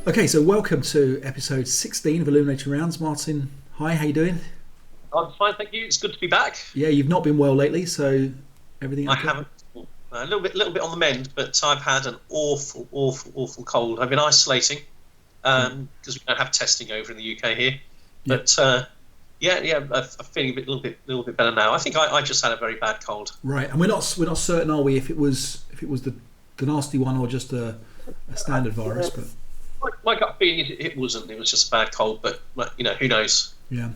Okay, so welcome to episode 16 of Illuminating Rounds. Martin, hi, how you doing? I'm fine, thank you. It's good to be back. Yeah, you've not been well lately, so everything I okay? haven't a little bit on the mend, but I've had an awful cold. I've been isolating because we don't have testing over in the UK here. Yeah. But I'm feeling little bit better now. I think I just had a very bad cold. Right, and we're not certain, are we, if it was the nasty one or just a standard virus, but My gut feeling is it wasn't. It was just a bad cold, but who knows? yeah.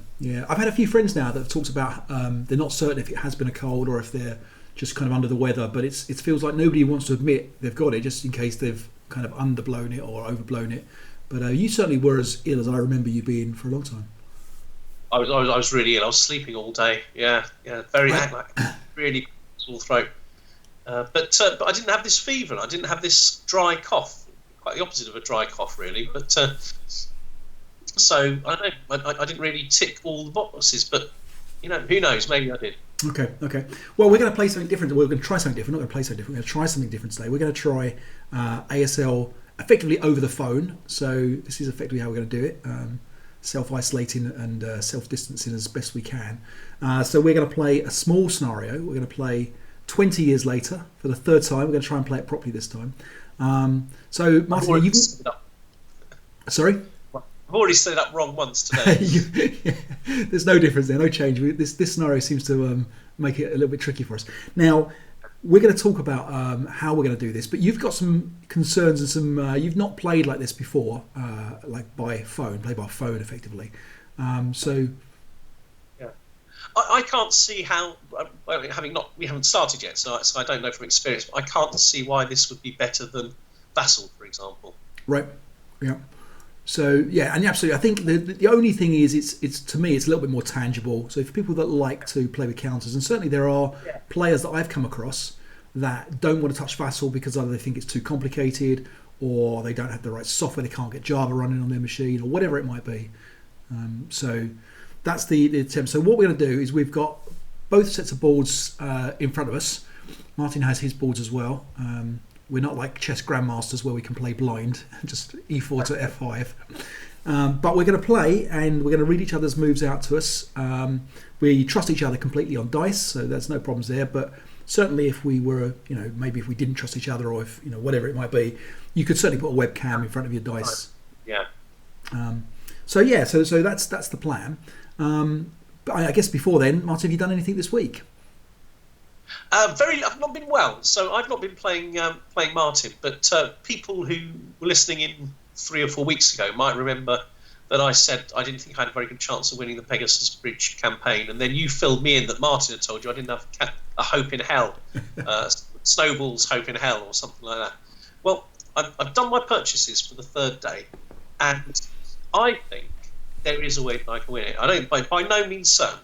I've had a few friends now that have talked about they're not certain if it has been a cold or if they're just kind of under the weather, but it feels like nobody wants to admit they've got it, just in case they've kind of underblown it or overblown it. But you certainly were as ill as I remember you being for a long time. I was really ill. I was sleeping all day. Yeah, very Right. like really sore throat. But I didn't have this fever. I didn't have this dry cough. Quite the opposite of a dry cough, really. But so I don't know. I didn't really tick all the boxes, but who knows? Maybe I did. Okay. Well, we're going to play something different. We're going to try something different. We're not going to play something different. We're going to try something different today. We're going to try ASL effectively over the phone. So this is effectively how we're going to do it. Self-isolating and self-distancing as best we can. So we're going to play a small scenario. We're going to play 20 years later for the third time. We're going to try and play it properly this time. So Martin, you sorry? I've already set it up wrong once today. There's no difference there, no change. This scenario seems to make it a little bit tricky for us. Now, we're going to talk about how we're going to do this, but you've got some concerns and some. You've not played like this before, like by phone, play by phone, effectively. So Yeah. I can't see how. Well, we haven't started yet, so I don't know from experience. But I can't see why this would be better than Vassal, for example. right, yeah. So yeah, and absolutely, I think the only thing is it's to me it's a little bit more tangible. So for people that like to play with counters, and certainly there are players that I've come across that don't want to touch Vassal because either they think it's too complicated or they don't have the right software, they can't get Java running on their machine or whatever it might be. So that's the attempt. So what we're going to do is we've got both sets of boards in front of us. Martin has his boards as well. We're not like chess grandmasters where we can play blind, just e4 to f5. But we're going to play and we're going to read each other's moves out to us. We trust each other completely on dice, so there's no problems there. But certainly if we were, maybe if we didn't trust each other or if, whatever it might be, you could certainly put a webcam in front of your dice. Yeah. So that's the plan. But I guess before then, Martin, have you done anything this week? I've not been well, so I've not been playing Martin. But people who were listening in 3 or 4 weeks ago might remember that I said I didn't think I had a very good chance of winning the Pegasus Bridge campaign, and then you filled me in that Martin had told you I didn't have a hope in hell, Snowball's hope in hell, or something like that. Well, I've done my purchases for the third day, and I think there is a way that I can win it. I don't by no means certain.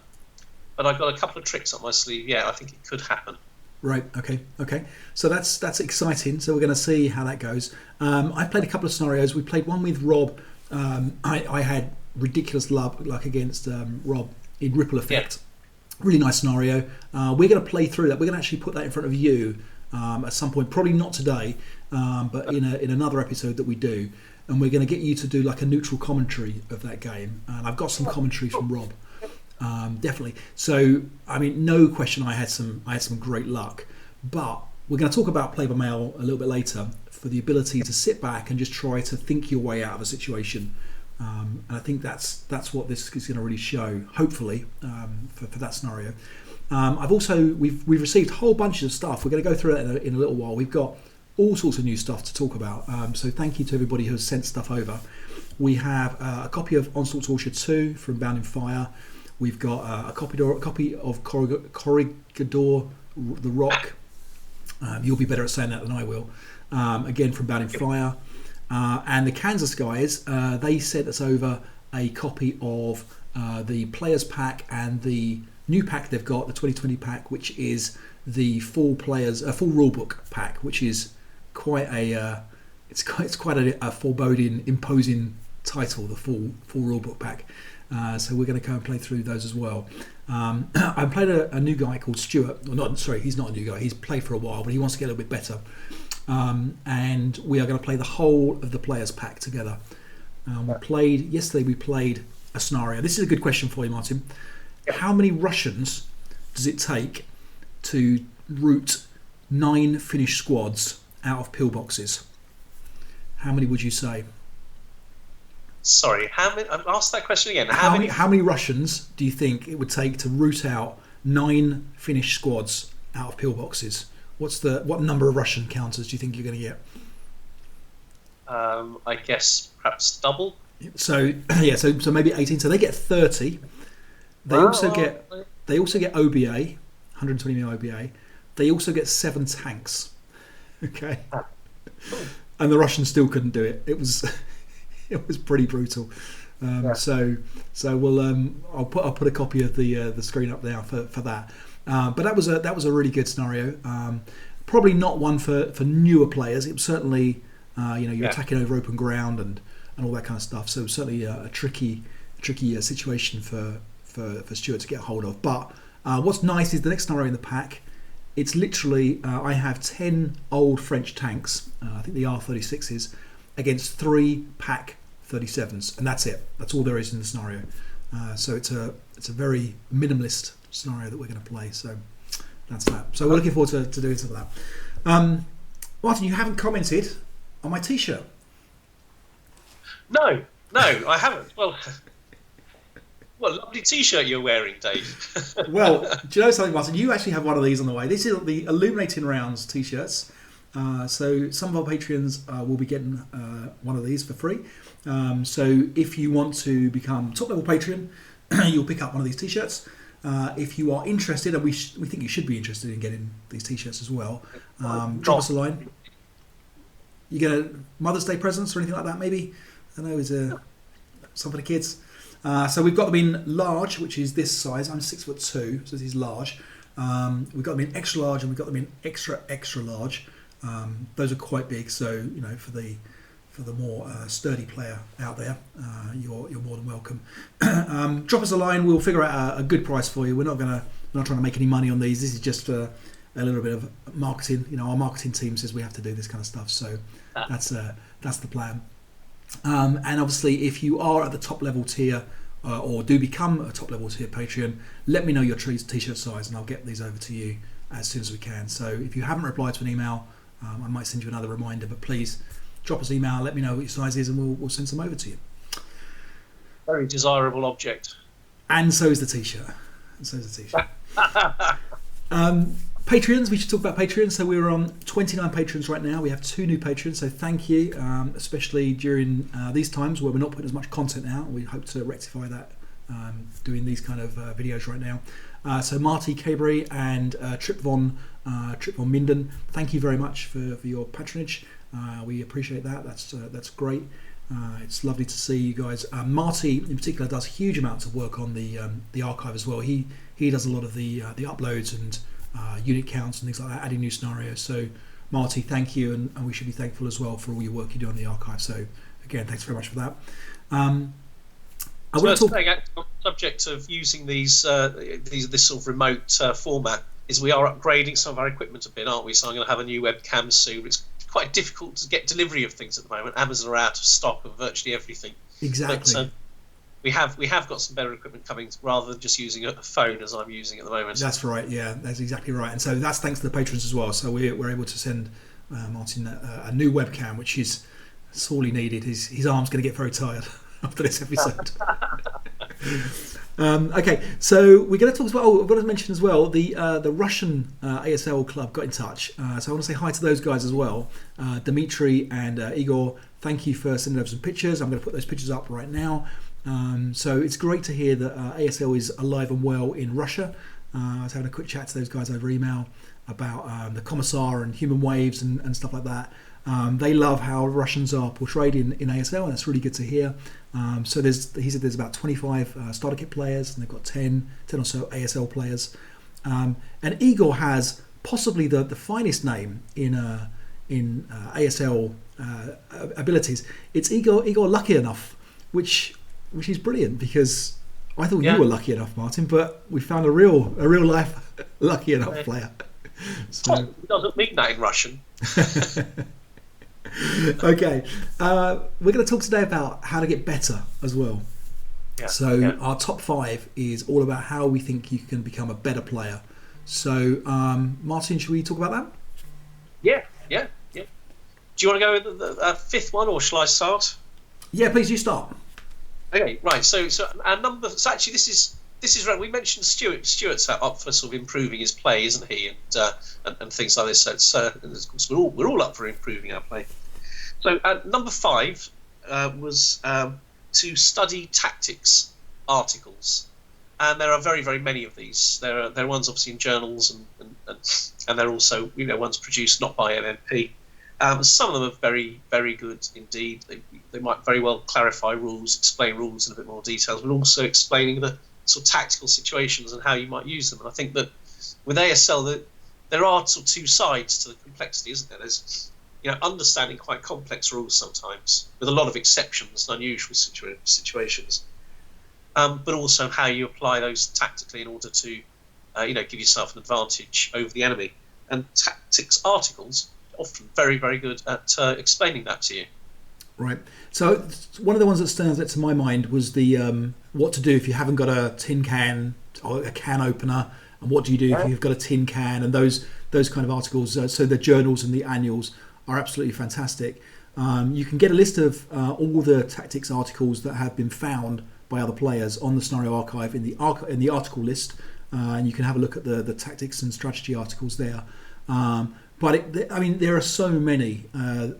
But I've got a couple of tricks up my sleeve. Yeah, I think it could happen. Right. Okay. So that's exciting. So we're going to see how that goes. I played a couple of scenarios. We played one with Rob. I had ridiculous luck against Rob in Ripple Effect. Yeah. Really nice scenario. We're going to play through that. We're going to actually put that in front of you at some point. Probably not today, but in another episode that we do. And we're going to get you to do like a neutral commentary of that game. And I've got some commentary from Rob. Definitely. So, I mean, no question. I had some great luck, but we're going to talk about play by mail a little bit later for the ability to sit back and just try to think your way out of a situation. And I think that's what this is going to really show. Hopefully, for that scenario. We've received whole bunches of stuff. We're going to go through it in a little while. We've got all sorts of new stuff to talk about. So thank you to everybody who has sent stuff over. We have a copy of Onslaught Torture 2 from Bound in Fire. We've got a copy of Corregidor the Rock. You'll be better at saying that than I will. Again, from Bound in Fire. And the Kansas guys, they sent us over a copy of the Players Pack and the new pack they've got, the 2020 pack, which is the full rulebook pack, which is quite it's quite a foreboding, imposing title, the full rulebook pack. So we're going to go and play through those as well. I played a new guy called Stuart. He's not a new guy. He's played for a while, but he wants to get a little bit better. and we are going to play the whole of the players pack together. Yesterday we played a scenario. This is a good question for you, Martin. How many Russians does it take to root 9 Finnish squads out of pillboxes? How many would you say? Sorry, how many? Ask that question again. How many Russians do you think it would take to root out 9 Finnish squads out of pillboxes? What number of Russian counters do you think you're going to get? I guess perhaps double. So so maybe 18. So they get 30. They also get OBA, 120 mil OBA. They also get 7 tanks. Okay, and the Russians still couldn't do it. It was pretty brutal. So we'll I'll put a copy of the screen up there for that. But that was a really good scenario. Probably not one for newer players. It was certainly you're attacking over open ground and all that kind of stuff. So it was certainly a tricky situation for Stuart to get hold of. But what's nice is the next scenario in the pack. It's literally I have 10 old French tanks. I think the R36s against 3 pack 37s, and that's it. That's all there is in the scenario. So it's a very minimalist scenario that we're going to play. So that's that. So we're looking forward to doing some of that. Martin, you haven't commented on my T-shirt. No, I haven't. Well, what a lovely T-shirt you're wearing, Dave. Well, do you know something, Martin? You actually have one of these on the way. This is the Illuminating Rounds T-shirts. So some of our Patreons will be getting one of these for free. So if you want to become top level Patreon, you'll pick up one of these T-shirts. If you are interested, and we think you should be interested in getting these T-shirts as well, drop us a line. You get a Mother's Day presents or anything like that, maybe? I don't know, is some for the kids. So we've got them in large, which is this size. I'm 6'2", so this is large. We've got them in extra large, and we've got them in extra large. Those are quite big, so for the more sturdy player out there, you're more than welcome. Drop us a line. We'll figure out a good price for you. We're not trying to make any money on these. This is just for a little bit of marketing. Our marketing team says we have to do this kind of stuff, so that's the plan. And obviously, if you are at the top level tier or do become a top level tier Patreon, let me know your T-shirt size, and I'll get these over to you as soon as we can. So if you haven't replied to an email, I might send you another reminder, but please drop us an email, let me know what your size is, and we'll send some over to you. Very desirable object. And so is the T-shirt. Patreons, we should talk about Patreons. So we're on 29 patrons right now. We have 2 new patrons, so thank you, especially during these times where we're not putting as much content out. We hope to rectify that doing these kind of videos right now. So Marty Cabry and Trip von Minden, thank you very much for your patronage. We appreciate that. That's great. It's lovely to see you guys. Marty in particular does huge amounts of work on the archive as well. He does a lot of the uploads and unit counts and things like that, adding new scenarios. So Marty, thank you, and we should be thankful as well for all your work you do on the archive. So again, thanks very much for that. I want to talk on the subject of using this sort of remote format. Is we are upgrading some of our equipment a bit, aren't we? So I'm going to have a new webcam soon. It's quite difficult to get delivery of things at the moment. Amazon are out of stock of virtually everything. Exactly. But, we have got some better equipment coming rather than just using a phone as I'm using at the moment. That's right. Yeah, that's exactly right. And so that's thanks to the patrons as well. So we're able to send Martin a new webcam, which is sorely needed. His arm's going to get very tired after this episode. Okay, so we're going to talk about. I've got to mention as well the Russian ASL Club got in touch. So I want to say hi to those guys as well, Dmitry and Igor. Thank you for sending over some pictures. I'm going to put those pictures up right now. So it's great to hear that ASL is alive and well in Russia. I was having a quick chat to those guys over email about the Commissar and human waves and stuff like that. They love how Russians are portrayed in ASL, and it's really good to hear. So he said there's about 25 starter kit players, and they've got 10 or so ASL players. And Igor has possibly the finest name in ASL abilities. It's Igor Lucky Enough, which is brilliant, because I thought you were lucky enough, Martin, but we found a real life lucky enough player. So, It doesn't mean that in Russian. okay, we're going to talk today about how to get better as well. Yeah. So our top 5 is all about how we think you can become a better player. So Martin, should we talk about that? Yeah. Do you want to go with the 5th one, or shall I start? Yeah, please, you start. Okay, right. So our number. So actually, this is right. We mentioned Stuart. Stuart's up for sort of improving his play, isn't he? And things like this. So it's, of course, we're all up for improving our play. So number 5 was to study tactics articles, and there are very, very many of these. There are ones obviously in journals, and they're also ones produced not by MMP. Some of them are very, very good indeed. They might very well clarify rules, explain rules in a bit more detail, but also explaining the sort of tactical situations and how you might use them. And I think that with ASL, there are sort of 2 sides to the complexity, isn't there? There's understanding quite complex rules sometimes, with a lot of exceptions and unusual situations, but also how you apply those tactically in order to give yourself an advantage over the enemy. And tactics articles often very, very good at explaining that to you. Right. So one of the ones that stands out to my mind was the what to do if you haven't got a tin can or a can opener, and what do you do if you've got a tin can, and those kind of articles. So the journals and the annuals are absolutely fantastic. You can get a list of all the tactics articles that have been found by other players on the Scenario Archive in the article list, and you can have a look at the tactics and strategy articles there. But there are so many.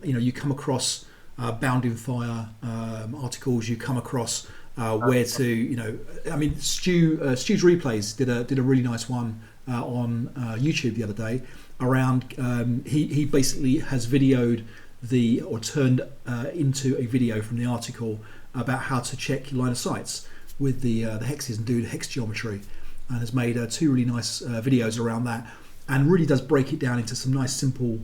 You come across Bound in Fire articles. You come across where to. Stu's Replays did a really nice one on YouTube the other day around. He basically has videoed turned into a video from the article about how to check your line of sights with the hexes and do the hex geometry, and has made 2 really nice videos around that. And really does break it down into some nice simple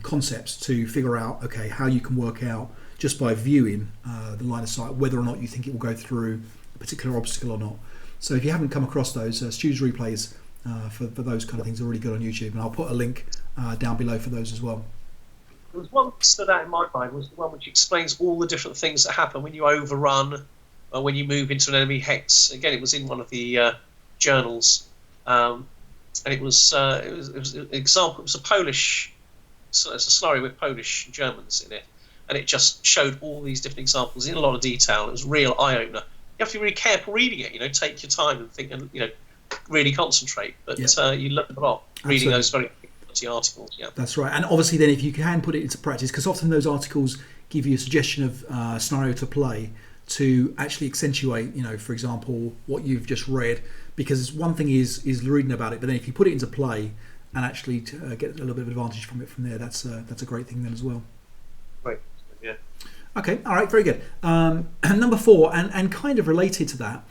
concepts to figure out how you can work out just by viewing the line of sight whether or not you think it will go through a particular obstacle or not. So if you haven't come across those, Stu's Replays for those kind of things are really good on YouTube, and I'll put a link down below for those as well. There was one that stood out in my mind, was the one which explains all the different things that happen when you overrun or when you move into an enemy hex. Again, it was in one of the journals. And it was an example. It was a Polish, so it's a scenario with Polish and Germans in it, and it just showed all these different examples in a lot of detail. It was a real eye opener. You have to be really careful reading it. Take your time and think, and really concentrate. But you learn a lot reading those very quality articles. Yeah, that's right. And obviously, then if you can put it into practice, because often those articles give you a suggestion of scenario to play to actually accentuate, for example, what you've just read. Because one thing is reading about it, but then if you put it into play and actually get a little bit of advantage from it from there, that's a great thing then as well. Right. Yeah. Okay. All right. Very good. And number 4, and kind of related to that,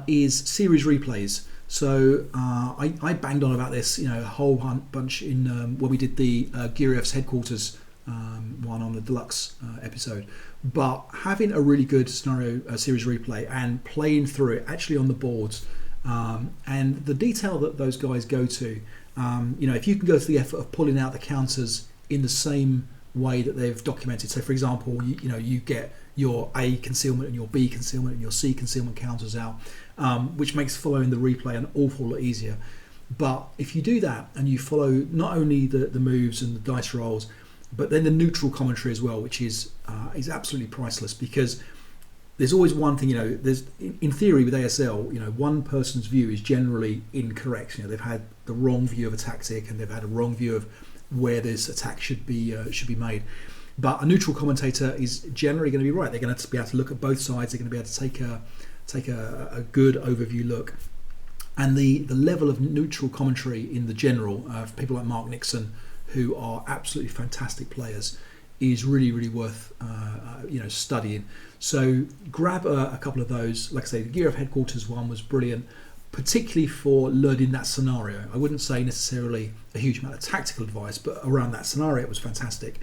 is series replays. So I banged on about this, a whole bunch in when we did the Giriev's headquarters one on the deluxe episode. But having a really good scenario series replay and playing through it actually on the boards. And the detail that those guys go to, if you can go to the effort of pulling out the counters in the same way that they've documented. So, for example, you get your A concealment and your B concealment and your C concealment counters out, which makes following the replay an awful lot easier. But if you do that and you follow not only the moves and the dice rolls, but then the neutral commentary as well, which is absolutely priceless, because there's always one thing, there's in theory with ASL, one person's view is generally incorrect. They've had the wrong view of a tactic and they've had a wrong view of where this attack should be made. But a neutral commentator is generally going to be right. They're going to be able to look at both sides. They're going to be able to take a good overview look. And the level of neutral commentary in the general, people like Mark Nixon, who are absolutely fantastic players, is really, really worth studying. So grab a couple of those. Like I say, the Gear of Headquarters one was brilliant, particularly for learning that scenario. I wouldn't say necessarily a huge amount of tactical advice, but around that scenario it was fantastic.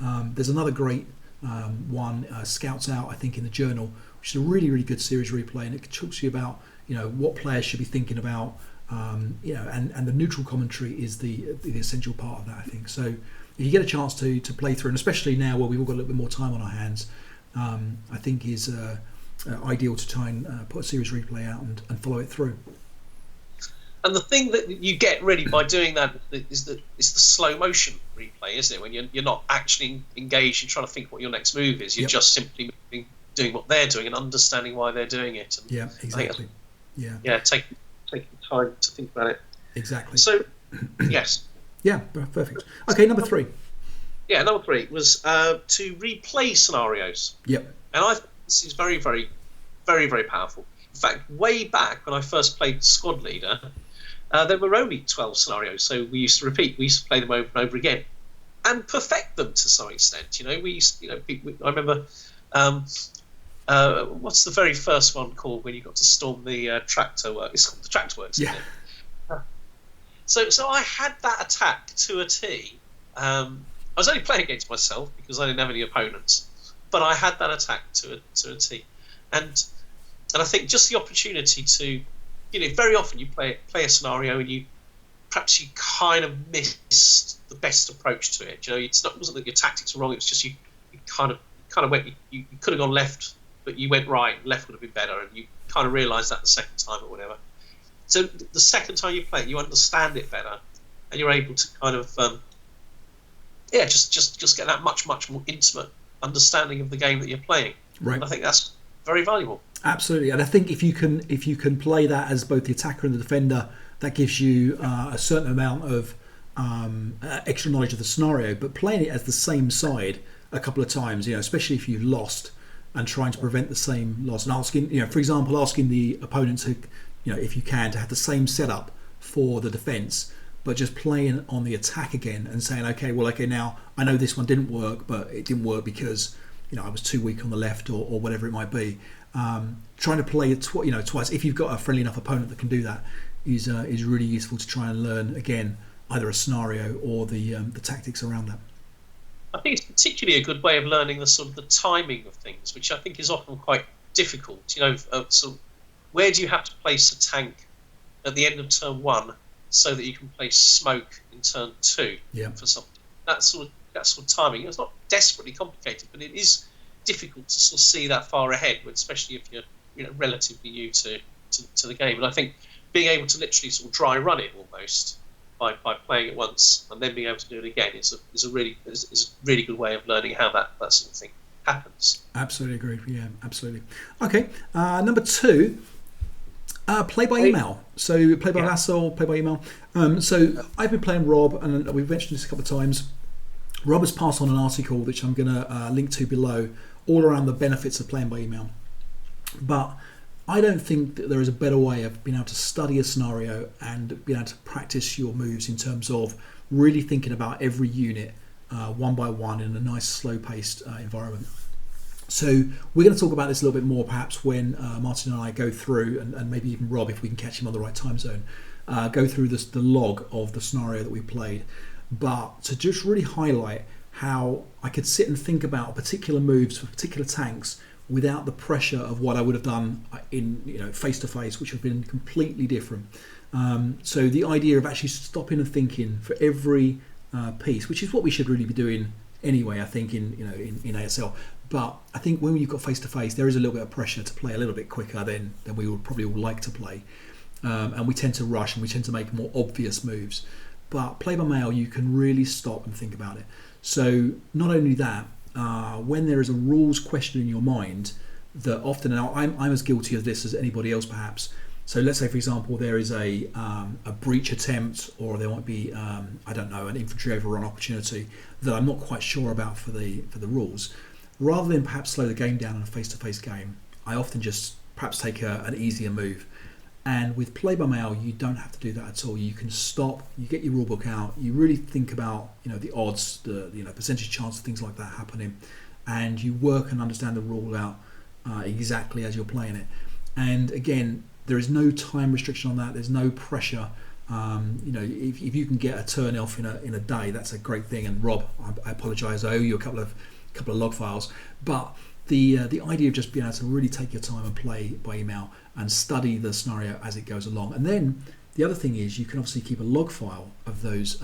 There's another great one, Scouts Out, I think, in the journal, which is a really, really good series replay, and it talks to you about what players should be thinking about. And the neutral commentary is the essential part of that, I think. So if you get a chance to play through, and especially now where we've all got a little bit more time on our hands, I think is ideal to try and put a series replay out and follow it through. And the thing that you get really by doing that is the slow motion replay, isn't it? When you're not actually engaged in trying to think what your next move is, you're just simply doing what they're doing and understanding why they're doing it. And yeah, exactly. Taking time to think about it. Exactly. So, yes. Yeah, perfect. Okay, number 3. Yeah, number 3 was to replay scenarios. Yep. And I think this is very, very, very, very powerful. In fact, way back when I first played Squad Leader, there were only 12 scenarios, so we used to repeat. We used to play them over and over again, and perfect them to some extent. We used, I remember, what's the very first one called when you got to storm the tractor work? It's called the Tractor Works. Yeah. Isn't it? So I had that attack to a T. I was only playing against myself because I didn't have any opponents, but I had that attack to a T, and I think just the opportunity to, very often you play a scenario and you kind of missed the best approach to it. It wasn't that your tactics were wrong. It was just you kind of went. You could have gone left, but you went right. Left would have been better, and you kind of realised that the second time or whatever. So the second time you play it, you understand it better, and you're able to kind of just get that much more intimate understanding of the game that you're playing. Right. And I think that's very valuable. Absolutely, and I think if you can play that as both the attacker and the defender, that gives you a certain amount of extra knowledge of the scenario. But playing it as the same side a couple of times, especially if you've lost, and trying to prevent the same loss, and asking, for example, asking the opponent to, if you can, to have the same setup for the defence, but just playing on the attack again and saying, okay, now I know this one didn't work, but it didn't work because I was too weak on the left or whatever it might be. Trying to play it twice, if you've got a friendly enough opponent that can do that, is really useful to try and learn again either a scenario or the tactics around that. I think it's particularly a good way of learning the timing of things, which I think is often quite difficult. So where do you have to place a tank at the end of turn 1 so that you can place smoke in turn 2 for something? That sort of timing. It's not desperately complicated, but it is difficult to sort of see that far ahead, especially if you're relatively new to the game. And I think being able to literally sort of dry run it almost by playing it once and then being able to do it again is a really good way of learning how that sort of thing happens. Absolutely agree. Yeah, absolutely. Okay, number 2. Play by email. So play by ASL, play by email. So I've been playing Rob, and we've mentioned this a couple of times. Rob has passed on an article which I'm going to link to below, all around the benefits of playing by email. But I don't think that there is a better way of being able to study a scenario and being able to practice your moves in terms of really thinking about every unit one by one in a nice slow-paced environment. So we're going to talk about this a little bit more perhaps when Martin and I go through, and maybe even Rob if we can catch him on the right time zone, go through the log of the scenario that we played. But to just really highlight how I could sit and think about particular moves for particular tanks without the pressure of what I would have done in face to face, which would have been completely different. So the idea of actually stopping and thinking for every piece, which is what we should really be doing anyway, I think in ASL. But I think when you've got face to face, there is a little bit of pressure to play a little bit quicker than we would probably all like to play, and we tend to rush and we tend to make more obvious moves. But play by mail, you can really stop and think about it. So not only that, when there is a rules question in your mind, that often, and I'm as guilty of this as anybody else perhaps. So let's say, for example, there is a breach attempt, or there might be an infantry overrun opportunity that I'm not quite sure about for the rules. Rather than perhaps slow the game down in a face-to-face game, I often just perhaps take an easier move. And with play by mail, you don't have to do that at all. You can stop, you get your rulebook out, you really think about the odds, the percentage chance of things like that happening, and you work and understand the rule out exactly as you're playing it. And again, there is no time restriction on that. There's no pressure. If you can get a turn off in a day, that's a great thing. And Rob, I apologise, I owe you a couple of log files, but the idea of just being able to really take your time and play by email and study the scenario as it goes along. And then the other thing is you can obviously keep a log file of those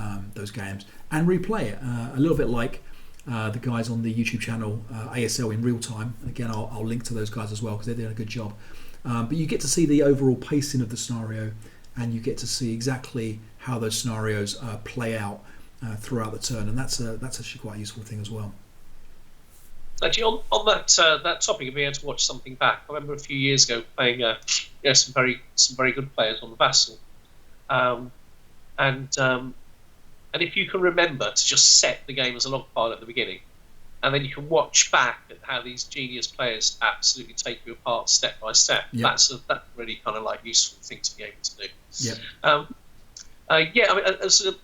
games and replay it, a little bit like the guys on the YouTube channel ASL in real time. And again, I'll link to those guys as well because they're doing a good job. But you get to see the overall pacing of the scenario, and you get to see exactly how those scenarios play out throughout the turn, and that's actually quite a useful thing as well. Actually, on that topic of being able to watch something back, I remember a few years ago playing some very good players on the Vassal, and if you can remember to just set the game as a log file at the beginning, and then you can watch back at how these genius players absolutely take you apart step by step. Yep. That's really kind of like useful thing to be able to do. Yeah. I mean, as a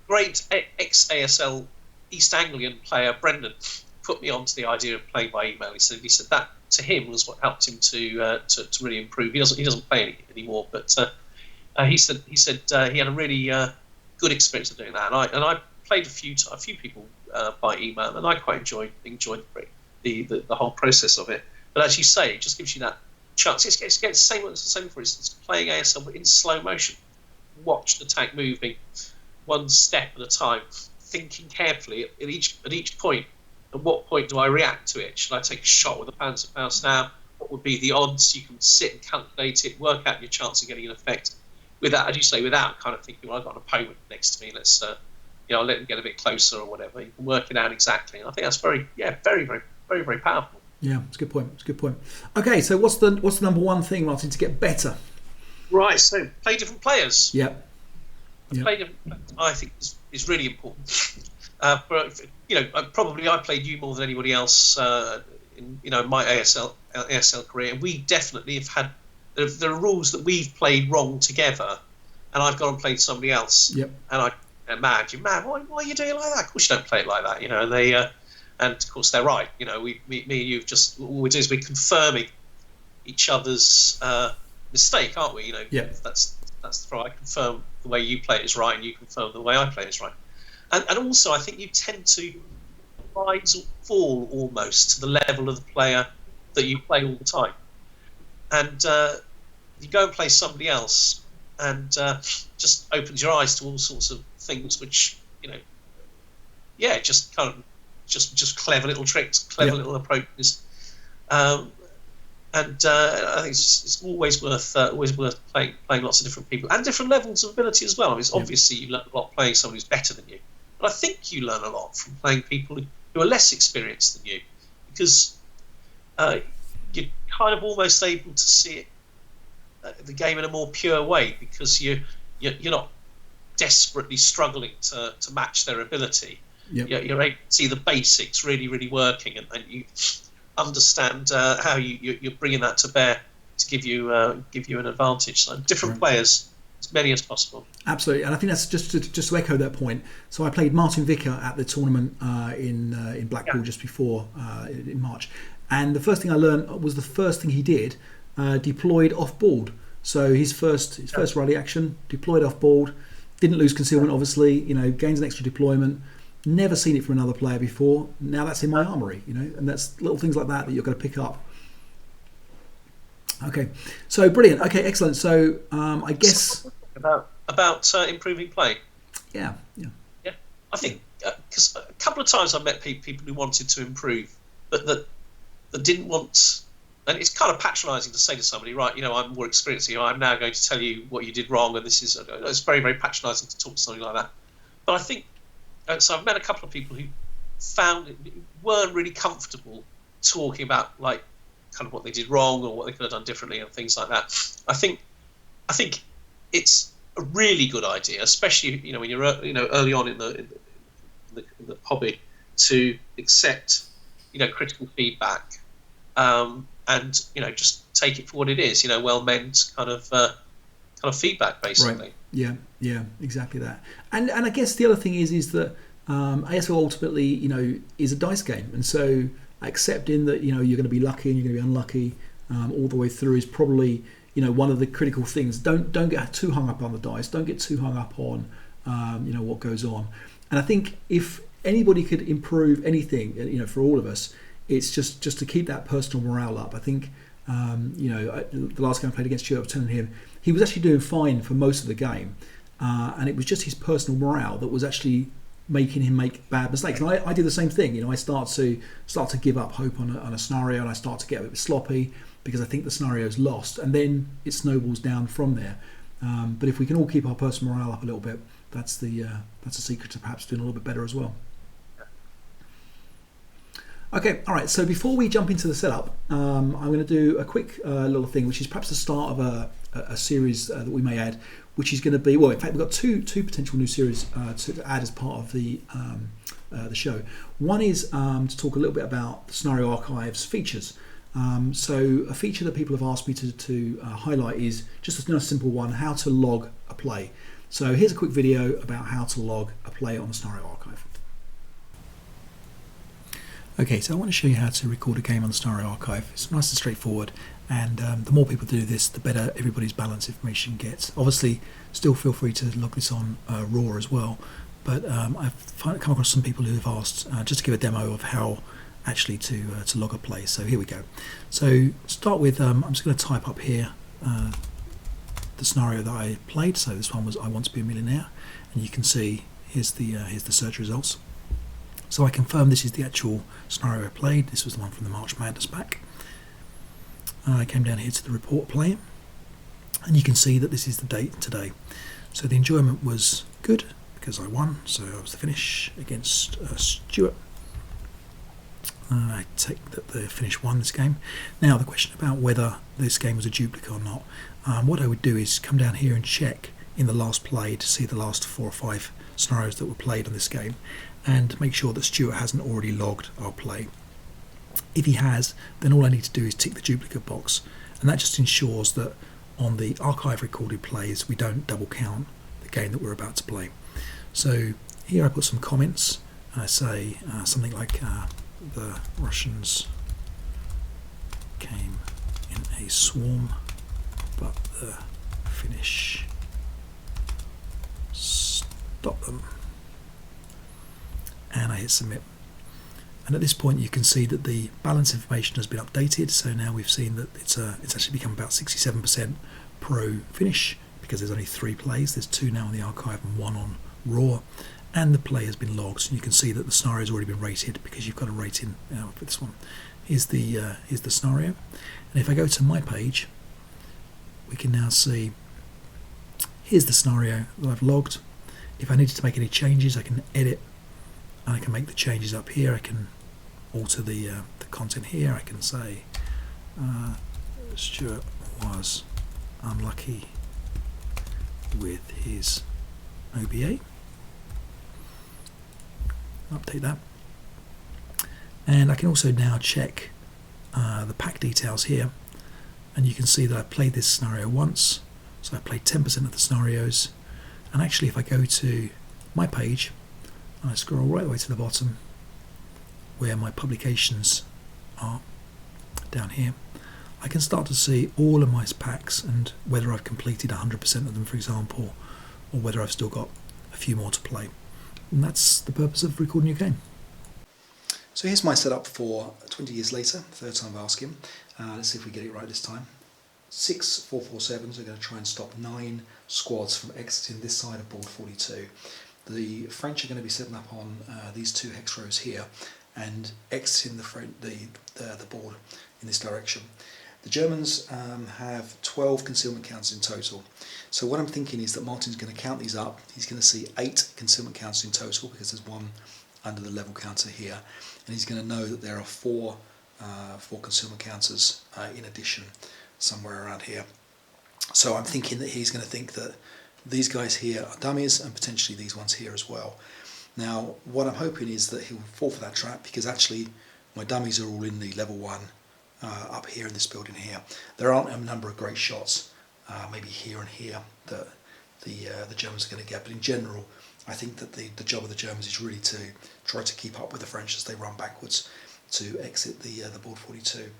great ex-ASL East Anglian player, Brendan, put me onto the idea of playing by email. He said that to him was what helped him to really improve. He doesn't play anymore, but he said he had a really good experience of doing that. And I played a few people by email, and I quite enjoyed the whole process of it. But as you say, it just gives you that chance. It's the same for instance, playing ASL but in slow motion. Watch the tank moving one step at a time, thinking carefully at each point. At what point do I react to it? Should I take a shot with a Panzerfaust now? What would be the odds? You can sit and calculate it, work out your chance of getting an effect without, as you say, without kind of thinking, well, I've got an opponent next to me. Let's, I'll let them get a bit closer or whatever. You can work it out exactly. And I think that's very, very, very, very, very powerful. Yeah, it's a good point. It's a good point. Okay, so what's the number one thing, Martin, to get better? Right. So play different players. Yep. Play different players, I think is really important. Probably I played you more than anybody else in my ASL career, and we definitely have had. There are rules that we've played wrong together, and I've gone and played somebody else. Yep. And I man, why are you doing it like that? Of course you don't play it like that, And they, and of course they're right. Me and you've just all we do is we're confirming each other's mistake, aren't we? Yeah. That's right. I confirm the way you play it is right, and you confirm the way I play it is right. And also, I think you tend to rise or fall almost to the level of the player that you play all the time. And you go and play somebody else, and just opens your eyes to all sorts of things, which just kind of just clever little tricks, clever little approaches. And I think it's always worth playing lots of different people and different levels of ability as well. I mean, obviously you learn a lot playing someone who's better than you. But I think you learn a lot from playing people who are less experienced than you, because you're kind of almost able to see the game in a more pure way, because you're not desperately struggling to match their ability. Yep. You're able to see the basics really, really working, and you understand how you're bringing that to bear to give you an advantage. So different players. As many as possible. Absolutely, and I think that's just to echo that point. So I played Martin Vicker at the tournament in Blackpool just before in March, and the first thing I learned was the first thing he did deployed off board. So his first rally action deployed off board, didn't lose concealment. Obviously, gains an extra deployment. Never seen it from another player before. Now that's in my armory, and that's little things like that you're going to pick up. Okay, so brilliant. Okay, excellent. So I guess about improving play. Yeah. I think because a couple of times I've met people who wanted to improve, but that didn't want. And it's kind of patronising to say to somebody, right? I'm more experienced than you. I'm now going to tell you what you did wrong, and this is. It's very, very patronising to talk to somebody like that. But I think so. I've met a couple of people who weren't really comfortable talking about kind of what they did wrong or what they could have done differently and things like that. I think it's a really good idea, especially when you're early on in the hobby, to accept critical feedback and just take it for what it is. Well meant kind of feedback basically. Right. Yeah, exactly that. And I guess the other thing is that ASL ultimately is a dice game, and so accepting that you're going to be lucky and you're going to be unlucky all the way through is probably one of the critical things. Don't get too hung up on the dice. Don't get too hung up on what goes on. And I think if anybody could improve anything, for all of us, it's just to keep that personal morale up. I think the last game I played against Stuart, I was telling him he was actually doing fine for most of the game, and it was just his personal morale that was actually making him make bad mistakes. And I did the same thing. I start to give up hope on a scenario, and I start to get a bit sloppy because I think the scenario's lost, and then it snowballs down from there. But if we can all keep our personal morale up a little bit, that's the secret to perhaps doing a little bit better as well. Okay, all right, so before we jump into the setup, I'm going to do a quick little thing, which is perhaps the start of a series that we may add, which is going to be, well, in fact, we've got two potential new series to add as part of the show. One is to talk a little bit about the Scenario Archive's features. So a feature that people have asked me to highlight is just a nice simple one, how to log a play. So here's a quick video about how to log a play on the Scenario Archive. Okay, so I want to show you how to record a game on the Scenario Archive. It's nice and straightforward, and the more people do this, the better everybody's balance information gets. Obviously, still feel free to log this on RAW as well, but I've come across some people who have asked just to give a demo of how actually to log a play. So here we go. So start with, I'm just going to type up here the scenario that I played. So this one was I Want to Be a Millionaire, and you can see here's the search results. So I confirm this is the actual scenario I played. This was the one from the March Madness pack. I came down here to the report play, and you can see that this is the date today. So the enjoyment was good because I won. So I was the finish against Stuart. I take that the finish won this game. Now the question about whether this game was a duplicate or not. What I would do is come down here and check in the last play to see the last 4 or 5 scenarios that were played on this game, and make sure that Stuart hasn't already logged our play. If he has, then all I need to do is tick the duplicate box, and that just ensures that on the archive recorded plays we don't double count the game that we're about to play. So here I put some comments. I say something like the Russians came in a swarm, but the Finnish stopped them. And I hit submit. And at this point you can see that the balance information has been updated. So now we've seen that it's actually become about 67% pro finish, because there's only 3 plays. There's 2 now on the archive and 1 on raw, and the play has been logged. So you can see that the scenario has already been rated, because you've got a rating for this one. Here's the scenario, and if I go to my page, we can now see here's the scenario that I've logged. If I needed to make any changes, I can edit. And I can make the changes up here. I can alter the content here. I can say Stuart was unlucky with his OBA. Update that. And I can also now check the pack details here, and you can see that I played this scenario once. So I played 10% of the scenarios, and actually if I go to my page, I scroll right the way to the bottom where my publications are down here, I can start to see all of my packs and whether I've completed 100% of them, for example, or whether I've still got a few more to play. And that's the purpose of recording your game. So here's my setup for 20 years later, third time of asking. Let's see if we get it right this time. 6 4-4-7s are going to try and stop 9 squads from exiting this side of board 42. The French are going to be setting up on these 2 hex rows here and exiting the board in this direction. The Germans have 12 concealment counts in total. So what I'm thinking is that Martin's going to count these up. He's going to see 8 concealment counts in total, because there's 1 under the level counter here, and he's going to know that there are 4 concealment counters in addition somewhere around here. So I'm thinking that he's going to think that these guys here are dummies, and potentially these ones here as well. Now what I'm hoping is that he'll fall for that trap, because actually my dummies are all in the level 1 up here in this building here. There aren't a number of great shots, maybe here and here, that the Germans are going to get, but in general I think that the job of the Germans is really to try to keep up with the French as they run backwards to exit the board 42.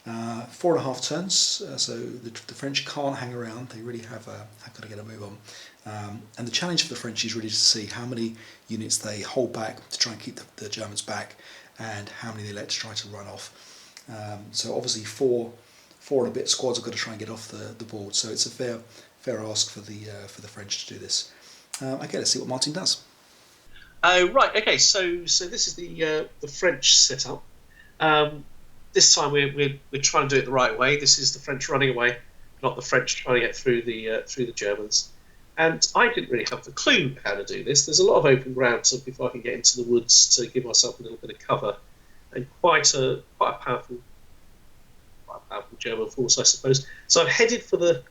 4.5 turns, so the French can't hang around. They really have got to get a move on. And the challenge for the French is really to see how many units they hold back to try and keep the Germans back, and how many they let to try to run off. So obviously four and a bit squads have got to try and get off the board. So it's a fair ask for the French to do this. Okay, let's see what Martin does. Right. Okay. So this is the French setup. This time we're trying to do it the right way. This is the French running away, not the French trying to get through the Germans. And I didn't really have the clue how to do this. There's a lot of open ground, so before I can get into the woods to give myself a little bit of cover, and quite a powerful German force, I suppose. So I've headed for the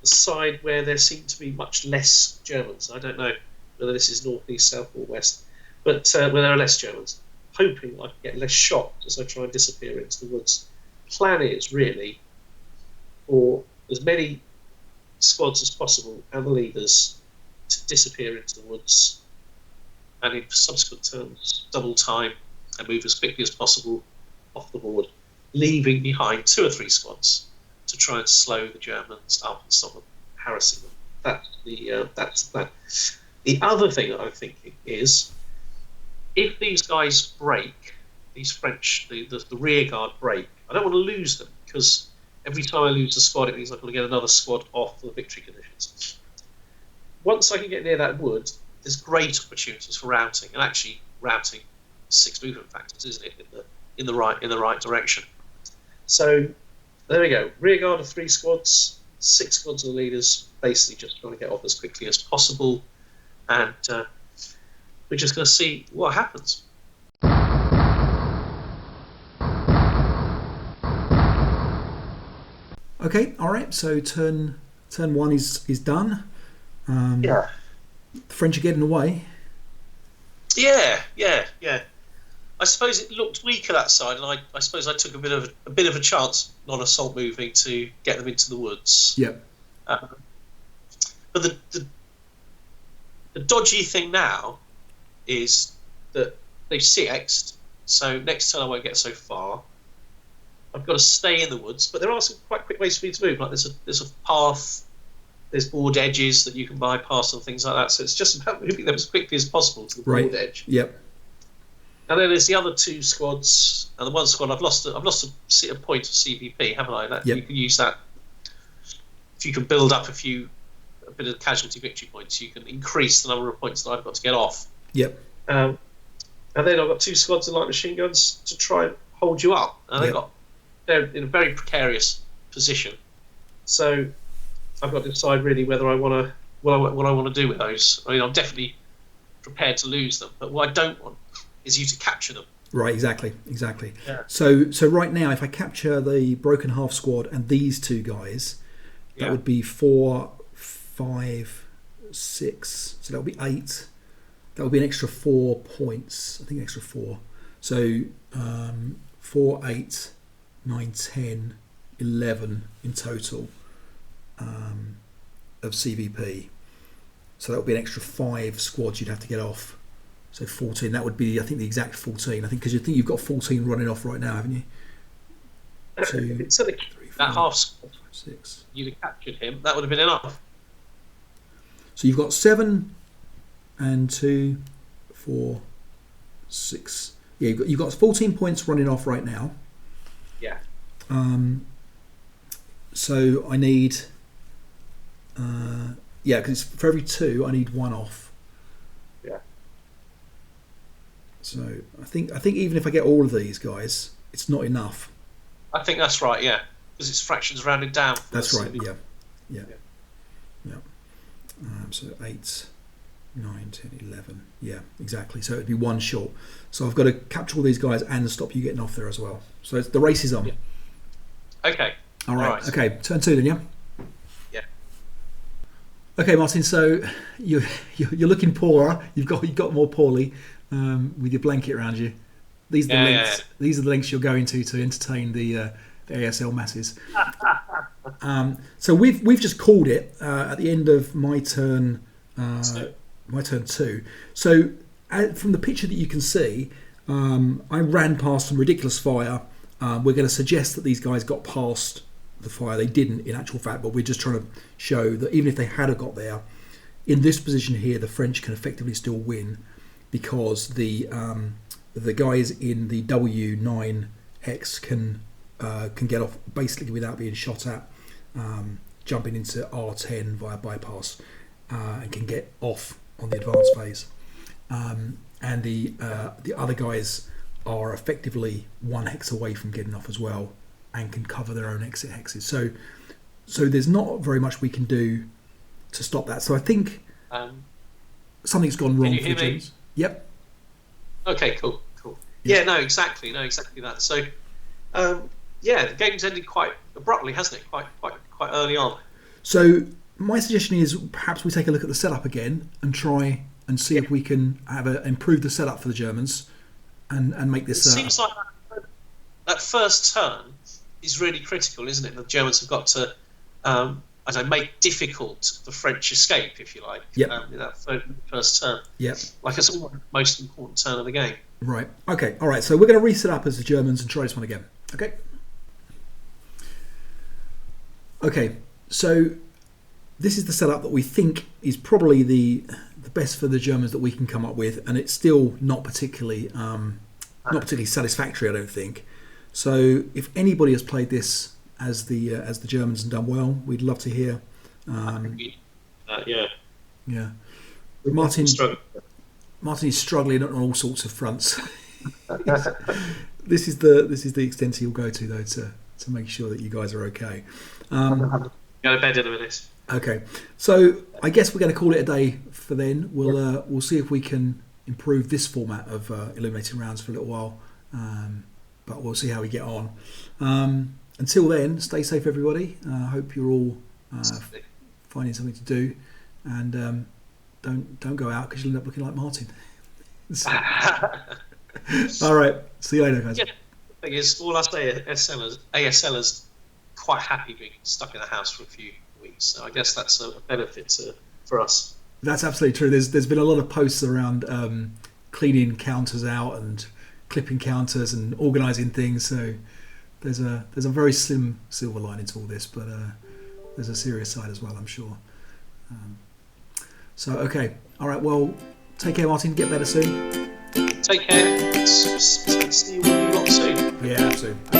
side where there seem to be much less Germans. I don't know whether this is north, east, south, or west, but where there are less Germans, hoping I can get less shocked as I try and disappear into the woods. Plan is really for as many squads as possible and the leaders to disappear into the woods, and in subsequent turns double time and move as quickly as possible off the board, leaving behind 2 or 3 squads to try and slow the Germans up and stop them harassing them. That's the plan. The other thing that I'm thinking is, if these guys break, these French, the rear guard break, I don't want to lose them, because every time I lose a squad, it means I've got to get another squad off for the victory conditions. Once I can get near that wood, there's great opportunities for routing, and actually routing 6 movement factors, isn't it, in the right direction. So there we go. Rear guard of 3 squads, 6 squads of the leaders, basically just trying to get off as quickly as possible, and we're just going to see what happens. Okay, all right. So turn 1 is done. Yeah. The French are getting away. Yeah. I suppose it looked weaker that side, and I suppose I took a bit of a chance non-assault moving to get them into the woods. Yep. But the dodgy thing now is that they've CX'd, so next turn I won't get so far. I've got to stay in the woods, but there are some quite quick ways for me to move. Like there's a path, there's board edges that you can bypass and things like that. So it's just about moving them as quickly as possible to the board edge. Yep. And then there's the other 2 squads, and the one squad I've lost a point of CVP, haven't I? Yep. You can use that if you can build up a bit of casualty victory points. You can increase the number of points that I've got to get off. Yep. And then I've got 2 squads of light machine guns to try and hold you up, and they're in a very precarious position. So I've got to decide really whether I want to what I want to do with those. I mean, I'm definitely prepared to lose them, but what I don't want is you to capture them. Right, exactly. Yeah. So right now, if I capture the broken half squad and these 2 guys, that would be 4, 5, 6. So that would be 8. That would be an extra 4 points. I think an extra 4. So 4, 8, 9, 10, 11 in total of CVP. So that would be an extra 5 squads you'd have to get off. So 14. That would be, I think, the exact 14. I think because you've got 14 running off right now, haven't you? 2, so 3, that half squad, 6. You'd have captured him. That would have been enough. So you've got 7 and 2, 4, 6. Yeah, you've got 14 points running off right now. Yeah. So I need, because for every 2 I need 1 off. Yeah. So I think even if I get all of these guys, it's not enough. I think that's right. Yeah, because it's fractions rounded down. That's right. Yeah. So 8, 9, 10, 11. Yeah, exactly. So it'd be 1 short. So I've got to capture all these guys and stop you getting off there as well. So the race is on. Yeah. Okay. All right. Okay. Turn 2 then. Yeah. Yeah. Okay, Martin. So you're looking poorer. You've got more poorly with your blanket around you. These are the lengths. These are the lengths you're going to entertain the ASL masses. So we've just called it at the end of my turn. My turn 2. So from the picture that you can see, I ran past some ridiculous fire. We're going to suggest that these guys got past the fire. They didn't, in actual fact, but we're just trying to show that even if they had got there, in this position here, the French can effectively still win. because the guys in the W9X can get off basically without being shot at, jumping into R10 via bypass, and can get off on the advanced phase. And the other guys are effectively 1 hex away from getting off as well, and can cover their own exit hexes. So there's not very much we can do to stop that. So I think something's gone wrong for the Germans. Yep. Okay, cool. Yeah, no, exactly that. So, the game's ended quite abruptly, hasn't it? Quite early on. So my suggestion is perhaps we take a look at the setup again and try and see if we can improve the setup for the Germans and make this. It seems like that first turn is really critical, isn't it? The Germans have got to, make difficult the French escape, if you like. Yep. In that first turn. Yep. Like it's the most important turn of the game. Right. Okay. All right. So we're going to reset up as the Germans and try this one again. Okay. Okay. So this is the setup that we think is probably the best for the Germans that we can come up with, and it's still not particularly satisfactory, I don't think. So if anybody has played this as the Germans and done well, we'd love to hear. Yeah. Martin is struggling on all sorts of fronts. This is the extent he'll go to, though, to make sure that you guys are okay. Go to bed in a minute. Okay, so I guess we're going to call it a day for then. We'll see if we can improve this format of Illuminating rounds for a little while, but we'll see how we get on. Until then, stay safe, everybody. I hope you're all finding something to do, and don't go out because you'll end up looking like Martin. All right, see you later, guys. Yeah, the thing is, all I say, ASLers quite happy being stuck in the house for a few weeks, so I guess that's a benefit for us. That's absolutely true. There's been a lot of posts around cleaning counters out and clipping counters and organising things, so there's a very slim silver lining to all this, but there's a serious side as well, I'm sure. So okay, all right, well, take care, Martin, get better soon. Take care. See you when you got soon. Yeah, absolutely.